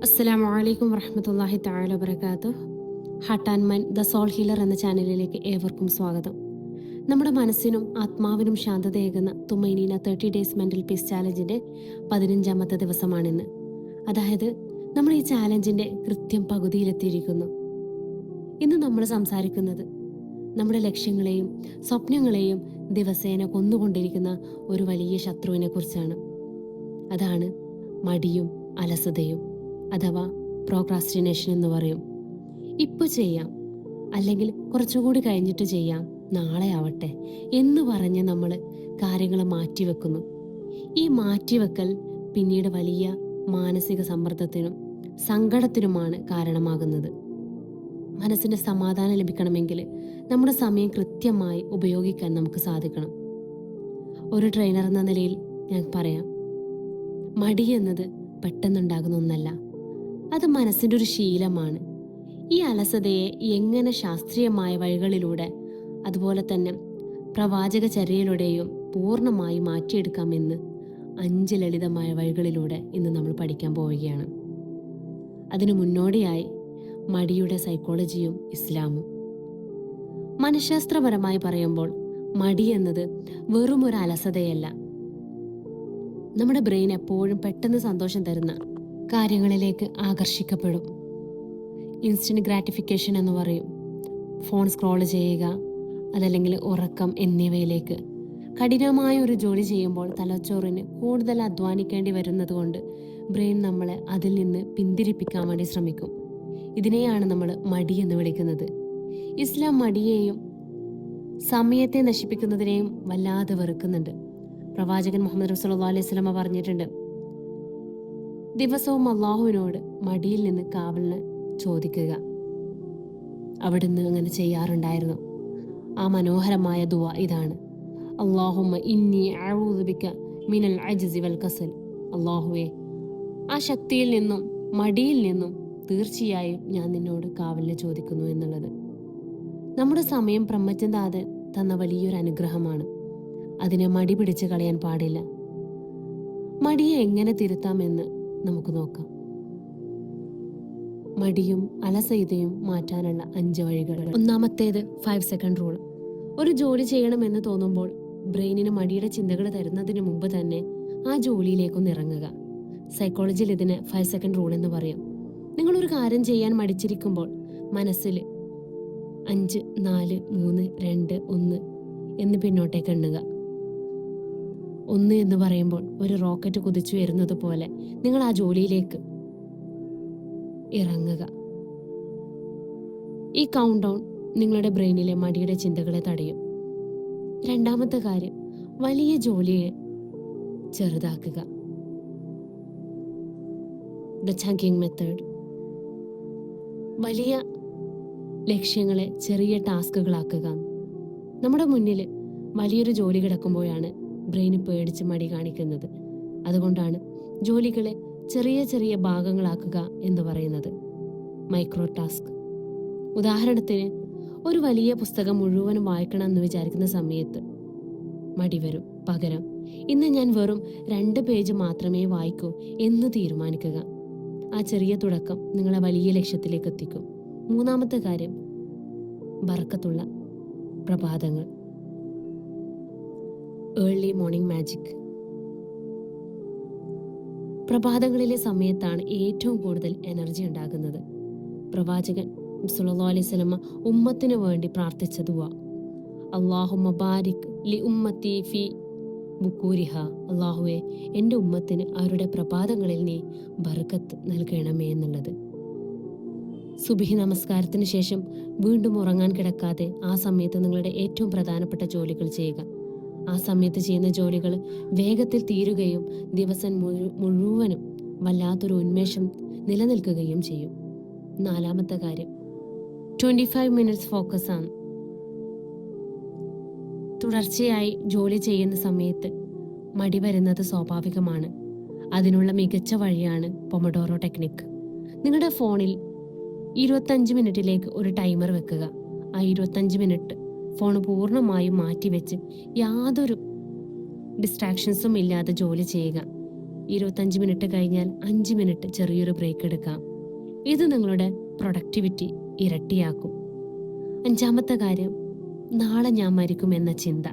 അസ്സലാമു അലൈക്കും വറഹ്മത്തുള്ളാഹി തആല വബറകാതുഹു. Heart and mind the soul healer എന്ന ചാനലിലേക്ക് ഏവർക്കും സ്വാഗതം. നമ്മുടെ മനസ്സിനും ആത്മാവിനും ശാന്തതയേകുന്ന തുമൈനീന 30 ഡേയ്സ് മെൻ്റൽ പീസ് ചാലഞ്ചിൻ്റെ 15ാമത്തെ ദിവസമാണിന്ന്. അതായത് നമ്മൾ ഈ ചാലഞ്ചിൻ്റെ കൃത്യം പകുതിയിലെത്തിയിരിക്കുന്നു. ഇന്ന് നമ്മൾ സംസാരിക്കുന്നത് നമ്മുടെ ലക്ഷ്യങ്ങളെയും സ്വപ്നങ്ങളെയും ദിവസേന കൊന്നുകൊണ്ടിരിക്കുന്ന ഒരു വലിയ ശത്രുവിനെ കുറിച്ചാണ്. അതാണ് മടിയും അലസതയും, അഥവാ പ്രോക്രാസ്റ്റിനേഷൻ എന്ന് പറയും. ഇപ്പോൾ ചെയ്യാം, അല്ലെങ്കിൽ കുറച്ചുകൂടി കഴിഞ്ഞിട്ട് ചെയ്യാം, നാളെ ആവട്ടെ എന്ന് പറഞ്ഞ് നമ്മൾ കാര്യങ്ങൾ മാറ്റിവെക്കുന്നു. ഈ മാറ്റിവെക്കൽ പിന്നീട് വലിയ മാനസിക സമ്മർദ്ദത്തിനും സങ്കടത്തിനുമാണ് കാരണമാകുന്നത്. മനസ്സിന് സമാധാനം ലഭിക്കണമെങ്കിൽ നമ്മുടെ സമയം കൃത്യമായി ഉപയോഗിക്കാൻ നമുക്ക് സാധിക്കണം. ഒരു ട്രെയിനർ എന്ന നിലയിൽ ഞാൻ പറയാം, മടി എന്നത് പെട്ടെന്നുണ്ടാകുന്ന ഒന്നല്ല, അത് മനസ്സിൻ്റെ ഒരു ശീലമാണ്. ഈ അലസതയെ എങ്ങനെ ശാസ്ത്രീയമായ വഴികളിലൂടെ, അതുപോലെ തന്നെ പ്രവാചക ചര്യയിലൂടെയും പൂർണ്ണമായി മാറ്റിയെടുക്കാമെന്ന് 5 ലളിതമായ വഴികളിലൂടെ ഇന്ന് നമ്മൾ പഠിക്കാൻ പോവുകയാണ്. അതിനു മുന്നോടിയായി മടിയുടെ സൈക്കോളജിയും ഇസ്ലാമും. മനഃശാസ്ത്രപരമായി പറയുമ്പോൾ മടി എന്നത് വെറും ഒരു അലസതയല്ല. നമ്മുടെ ബ്രെയിൻ എപ്പോഴും പെട്ടെന്ന് സന്തോഷം തരുന്ന കാര്യങ്ങളിലേക്ക് ആകർഷിക്കപ്പെടും. ഇൻസ്റ്റന്റ് ഗ്രാറ്റിഫിക്കേഷൻ എന്ന് പറയും. ഫോൺ സ്ക്രോൾ ചെയ്യുക, അതല്ലെങ്കിൽ ഉറക്കം എന്നിവയിലേക്ക്. കഠിനമായ ഒരു ജോലി ചെയ്യുമ്പോൾ തലച്ചോറിന് കൂടുതൽ അധ്വാനിക്കേണ്ടി വരുന്നത് കൊണ്ട് ബ്രെയിൻ നമ്മളെ അതിൽ നിന്ന് പിന്തിരിപ്പിക്കാൻ വേണ്ടി ശ്രമിക്കും. ഇതിനെയാണ് നമ്മൾ മടി എന്ന് വിളിക്കുന്നത്. ഇസ്ലാം മടിയെയും സമയത്തെ നശിപ്പിക്കുന്നതിനെയും വല്ലാതെ വെറുക്കുന്നുണ്ട്. പ്രവാചകൻ മുഹമ്മദ് സല്ലല്ലാഹു അലൈഹി വസല്ലം പറഞ്ഞിട്ടുണ്ട്, ദിവസവും അള്ളാഹുവിനോട് മടിയിൽ നിന്ന് കാവലിന് ചോദിക്കുക. അവിടുന്ന് അങ്ങനെ ചെയ്യാറുണ്ടായിരുന്നു. ആ മനോഹരമായ ദുആ ഇതാണ്: അല്ലാഹുമ്മ ഇന്നി അഊദു ബിക മിനൽ അജ്സി വൽ കസൽ. അല്ലാഹുവേ, ആ ശക്തിയിൽ നിന്നും മടിയിൽ നിന്നും തീർച്ചയായും ഞാൻ നിന്നോട് കാവലിന് ചോദിക്കുന്നു എന്നുള്ളത്. നമ്മുടെ സമയം ബ്രഹ്മചന്ദാദൻ തന്ന വലിയൊരു അനുഗ്രഹമാണ്. അതിനെ മടി പിടിച്ച് കളയാൻ പാടില്ല. മടിയെ എങ്ങനെ തിരുത്താമെന്ന് നമുക്ക് നോക്കാം. മടിയും അലസതയും മാറ്റാനുള്ള 5 വഴികൾ. ഒന്നാമത്തേത് 5 സെക്കൻഡ് റൂൾ. ഒരു ജോലി ചെയ്യണമെന്ന് തോന്നുമ്പോൾ ബ്രെയിനിന് മടിയുടെ ചിന്തകൾ തരുന്നതിന് മുമ്പ് തന്നെ ആ ജോലിയിലേക്കൊന്ന് ഇറങ്ങുക. സൈക്കോളജിയിൽ ഇതിന് 5 സെക്കൻഡ് റൂൾ എന്ന് പറയും. നിങ്ങളൊരു കാര്യം ചെയ്യാൻ മടിച്ചിരിക്കുമ്പോൾ മനസ്സിൽ 5, 4, 3, 2, 1 എന്ന് പിന്നോട്ടേക്ക് എണ്ണുക. 1 എന്ന് പറയുമ്പോൾ ഒരു റോക്കറ്റ് കുതിച്ചു വരുന്നത് പോലെ നിങ്ങൾ ആ ജോലിയിലേക്ക് ഇറങ്ങുക. ഈ കൗണ്ട് ഡൗൺ നിങ്ങളുടെ ബ്രെയിനിലെ മടിയുടെ ചിന്തകളെ തടയും. രണ്ടാമത്തെ കാര്യം, വലിയ ജോലിയെ ചെറുതാക്കുക. The chunking method. വലിയ ലക്ഷ്യങ്ങളെ ചെറിയ ടാസ്കുകളാക്കുക. നമ്മുടെ മുന്നിൽ വലിയൊരു ജോലി കിടക്കുമ്പോഴാണ് ബ്രെയിന് പേടിച്ച് മടി കാണിക്കുന്നത്. അതുകൊണ്ടാണ് ജോലികളെ ചെറിയ ചെറിയ ഭാഗങ്ങളാക്കുക എന്ന് പറയുന്നത്. Micro task. ഉദാഹരണത്തിന്, ഒരു വലിയ പുസ്തകം മുഴുവനും വായിക്കണം എന്ന് വിചാരിക്കുന്ന സമയത്ത് മടി വരും. പകരം ഇന്ന് ഞാൻ വെറും 2 പേജ് മാത്രമേ വായിക്കൂ എന്ന് തീരുമാനിക്കുക. ആ ചെറിയ തുടക്കം നിങ്ങളെ വലിയ ലക്ഷ്യത്തിലേക്ക് എത്തിക്കും. മൂന്നാമത്തെ കാര്യം, ബർക്കത്തുള്ള പ്രഭാതങ്ങൾ. Early morning magic. പ്രഭാതങ്ങളിലെ സമയത്താണ് ഏറ്റവും കൂടുതൽ എനർജി ഉണ്ടാകുന്നത്. പ്രവാചകൻ സല്ലല്ലാഹു അലൈഹി വസല്ലം ഉമ്മത്തിന് വേണ്ടി പ്രാർത്ഥിച്ച ദുആ: അല്ലാഹുമ്മ ബാരിക് ലി ഉമ്മത്തി ഫി ബുക്കൂരിഹ. അല്ലാഹുവേ, എൻ്റെ ഉമ്മത്തിന് അവരുടെ പ്രഭാതങ്ങളിൽ നീ ബർക്കത്ത് നൽകണമേ എന്നുള്ളത്. സുബ്ഹി നമസ്കാരത്തിന് ശേഷം വീണ്ടും ഉറങ്ങാൻ കിടക്കാതെ ആ സമയത്ത് നിങ്ങളുടെ ഏറ്റവും പ്രധാനപ്പെട്ട ജോലികൾ ചെയ്യുക. ആ സമയത്ത് ചെയ്യുന്ന ജോലികൾ വേഗത്തിൽ തീരുകയും ദിവസം മുഴുവനും വല്ലാത്തൊരു ഉന്മേഷം നിലനിൽക്കുകയും ചെയ്യും. നാലാമത്തെ കാര്യം, 25 മിനിറ്റ്സ് ഫോക്കസ് ആണ്. തുടർച്ചയായി ജോലി ചെയ്യുന്ന സമയത്ത് മടി വരുന്നത് സ്വാഭാവികമാണ്. അതിനുള്ള മികച്ച വഴിയാണ് പൊമഡോറോ ടെക്നിക്ക്. നിങ്ങളുടെ ഫോണിൽ 25 മിനിറ്റിലേക്ക് ഒരു ടൈമർ വെക്കുക. ആ 25 മിനിറ്റ് ഫോൺ പൂർണ്ണമായും മാറ്റിവെച്ച് യാതൊരു ഡിസ്ട്രാക്ഷൻസും ഇല്ലാതെ ജോലി ചെയ്യുക. 25 മിനിറ്റ് കഴിഞ്ഞാൽ 5 മിനിറ്റ് ചെറിയൊരു ബ്രേക്ക് എടുക്കാം. ഇത് നിങ്ങളുടെ പ്രൊഡക്ടിവിറ്റി ഇരട്ടിയാക്കും. 5-മത്തെ കാര്യം, നാളെ ഞാൻ മരിക്കും എന്ന ചിന്ത.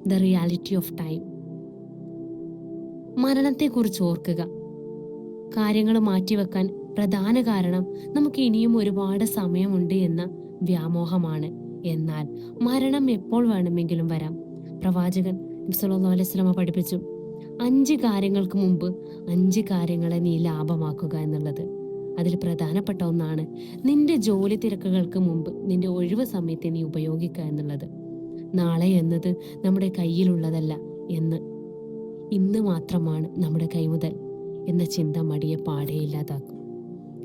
The reality of time. മരണത്തെക്കുറിച്ച് ഓർക്കുക. കാര്യങ്ങൾ മാറ്റിവെക്കാൻ പ്രധാന കാരണം നമുക്ക് ഇനിയും ഒരുപാട് സമയമുണ്ട് എന്ന വ്യാമോഹമാണ്. എന്നാൽ മരണം എപ്പോൾ വേണമെങ്കിലും വരാം. പ്രവാചകൻ സല്ലല്ലാഹു അലൈഹി വസല്ലമ പഠിപ്പിച്ചു, 5 കാര്യങ്ങൾക്ക് മുമ്പ് 5 കാര്യങ്ങളെ നീ ലാഭമാക്കുക എന്നുള്ളത്. അതിൽ പ്രധാനപ്പെട്ട ഒന്നാണ് നിന്റെ ജോലി തിരക്കുകൾക്ക് മുമ്പ് നിന്റെ ഒഴിവ് സമയത്തെ നീ ഉപയോഗിക്കുക എന്നുള്ളത്. നാളെ എന്നത് നമ്മുടെ കയ്യിലുള്ളതല്ല എന്ന്, ഇന്ന് മാത്രമാണ് നമ്മുടെ കൈമുതൽ എന്ന ചിന്ത മടിയെ പാടെ ഇല്ലാതാക്കും.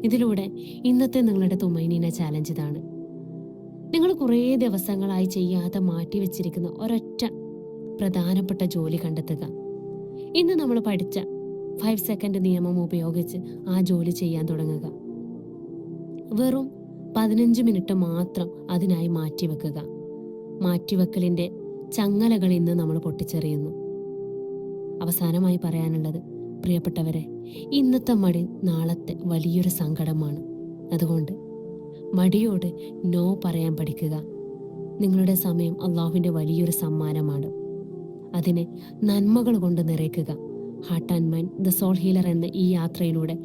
ഇതിലൂടെ ഇന്നത്തെ നിങ്ങളുടെ തുമൈനീന ചാലഞ്ച് ഇതാണ്. നിങ്ങൾ കുറേ ദിവസങ്ങളായി ചെയ്യാതെ മാറ്റിവെച്ചിരിക്കുന്ന ഒരൊറ്റ പ്രധാനപ്പെട്ട ജോലി കണ്ടെത്തുക. ഇന്ന് നമ്മൾ പഠിച്ച 5 സെക്കൻഡ് നിയമം ഉപയോഗിച്ച് ആ ജോലി ചെയ്യാൻ തുടങ്ങുക. വെറും 15 മിനിറ്റ് മാത്രം അതിനായി മാറ്റിവെക്കുക. മാറ്റിവെക്കലിൻ്റെ ചങ്ങലകൾ ഇന്ന് നമ്മൾ പൊട്ടിച്ചെറിയുന്നു. അവസാനമായി പറയാനുള്ളത്, പ്രിയപ്പെട്ടവരെ, ഇന്നത്തെ മടി നാളത്തെ വലിയൊരു സങ്കടമാണ്. അതുകൊണ്ട് മടിയോട് നോ പറയാൻ പഠിക്കുക. നിങ്ങളുടെ സമയം അള്ളാഹുവിൻ്റെ വലിയൊരു സമ്മാനമാണ്. അതിനെ നന്മകൾ കൊണ്ട് നിറയ്ക്കുക. Heart and mind the soul healer എന്ന ഈ യാത്രയിലൂടെ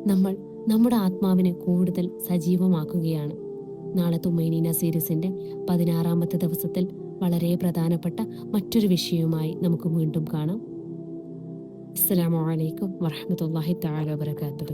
നമ്മൾ നമ്മുടെ ആത്മാവിനെ കൂടുതൽ സജീവമാക്കുകയാണ്. നാളെ തുമൈനീന സീരീസിൻ്റെ 16-മത്തെ ദിവസത്തിൽ വളരെ പ്രധാനപ്പെട്ട മറ്റൊരു വിഷയവുമായി നമുക്ക് വീണ്ടും കാണാം. അസ്സലാമു അലൈക്കും വറഹ്മത്തുള്ളാഹി തആല വബറകാതുഹു.